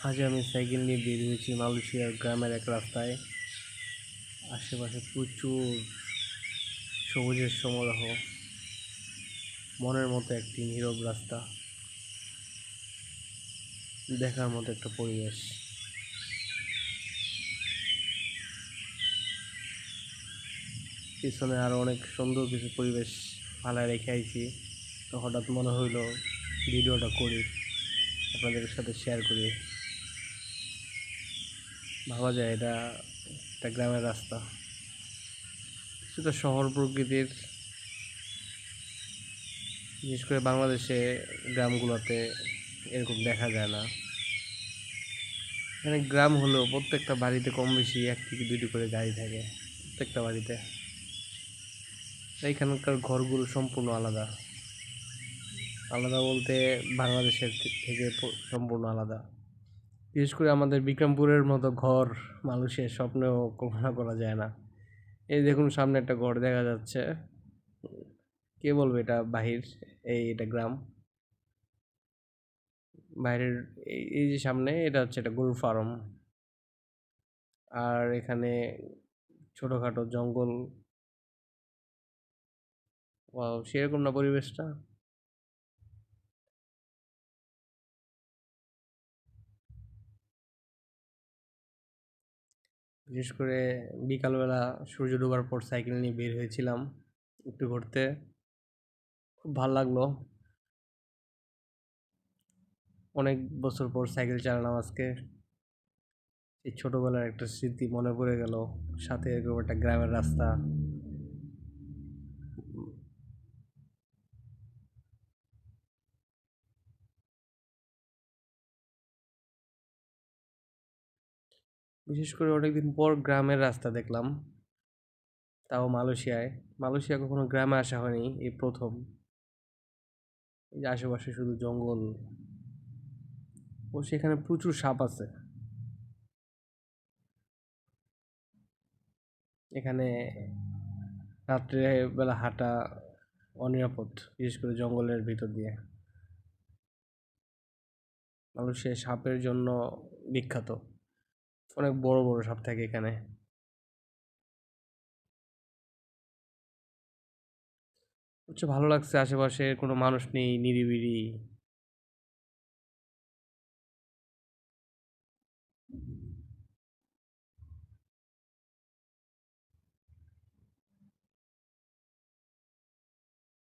আজ আমি সাইকেল নিয়ে বের হয়েছি মালয়েশিয়ার গ্রামের এক রাস্তায়। আশেপাশে প্রচুর সবুজের সমারোহ, মনের মতো একটি নীরব রাস্তা, দেখার মতো একটা পরিবেশ। পিছনে আরো অনেক সুন্দর কিছু পরিবেশ ফালায় রেখে আইছি। তো হঠাৎ মনে হইলো ভিডিওটা করি, আপনাদের সাথে শেয়ার করি। ভাবা যায় এটা একটা গ্রামের রাস্তা, কিছুটা শহর প্রকৃতির। বিশেষ করে বাংলাদেশে গ্রামগুলোতে এরকম দেখা যায় না। এখানে গ্রাম হলেও প্রত্যেকটা বাড়িতে কম বেশি এক থেকে দুইটি করে গাড়ি থাকে, প্রত্যেকটা বাড়িতে। এইখানকার ঘরগুলো সম্পূর্ণ আলাদা। আলাদা বলতে বাংলাদেশের থেকে সম্পূর্ণ আলাদা। বিশেষ করে আমাদের বিক্রমপুরের মতো ঘর মালয়েশিয়ার স্বপ্নেও কল্পনা করা যায় না। এই দেখুন, সামনে একটা ঘর দেখা যাচ্ছে। কে বলবে এটা বাহির, এটা গ্রাম। বাইরের এই যে সামনে, এটা হচ্ছে একটা গরুর ফার্ম। আর এখানে ছোটখাটো জঙ্গল। ওয়াও, সেরকম না পরিবেশটা? বিশেষ করে বিকালবেলা সূর্য ডোবার পর সাইকেল নিয়ে বের হয়েছিলাম একটু ঘুরতে। খুব ভাল লাগলো। অনেক বছর পর সাইকেল চালালাম আজকে। এই ছোটবেলার একটা স্মৃতি মনে পড়ে গেল, সাথে এরকম একটা গ্রামের রাস্তা। বিশেষ করে অনেকদিন পর গ্রামের রাস্তা দেখলাম, তাও মালয়েশিয়ায়। মালয়েশিয়া কখনো গ্রামে আসা হয়নি, এই প্রথম। এই যে আশেপাশে শুধু জঙ্গল, ও সেখানে প্রচুর সাপ আছে। এখানে রাত্রে বেলা হাঁটা অনিরাপদ, বিশেষ করে জঙ্গলের ভিতর দিয়ে। মালয়েশিয়া সাপের জন্য বিখ্যাত। অনেক বড় বড় সাপ থাকে এখানে। হচ্ছে ভালো লাগছে, আশেপাশে কোনো মানুষ নেই, নিরিবিলি।